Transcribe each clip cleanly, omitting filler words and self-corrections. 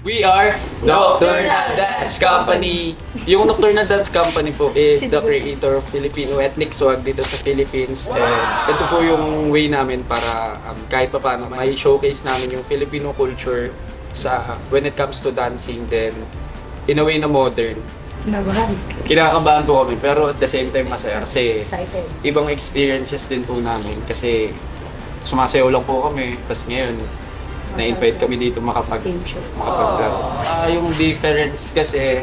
We are Nocturnal Dance Company. Yung Nocturnal Dance Company po is the creator of Filipino ethnic swag dito sa Philippines. And ito po yung way namin para kahit pa paano may showcase namin yung Filipino culture sa when it comes to dancing, then in a way na modern. Kinakabahan po kami pero at the same time masaya kasi Excited. ibang experiences din po namin kasi sumasayaw lang po kami. Tapos ngayon, na-invite kami dito makapaglaro. Yung difference kasi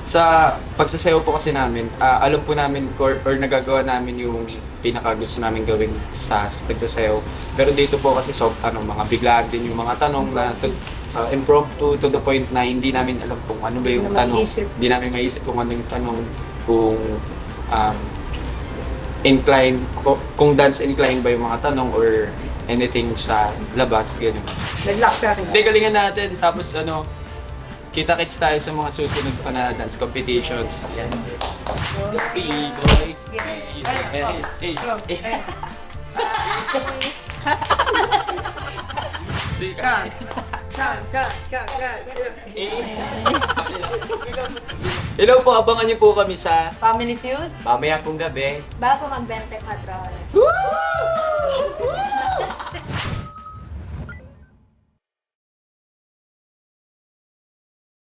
sa pagsasayaw po kasi namin, alam po namin or nagagawa namin yung pinaka gusto namin gawin sa pagsasayaw. Pero dito po kasi mga biglaan din yung mga tanong na impromptu to the point na hindi namin alam kung ano ba yung tanong. Hindi namin maisip kung ano yung tanong, kung incline, kung dance incline ba yung mga tanong or anything sa labas, gano'n. Nag-lock ka rin. Hindi, galingan natin. Tapos kita-kits tayo sa mga susunod pa na dance competitions. Yan. B-boy. Hello po, abangan niyo po kami sa Family Feud? mamaya pong gabi. Bago mag-24 oras.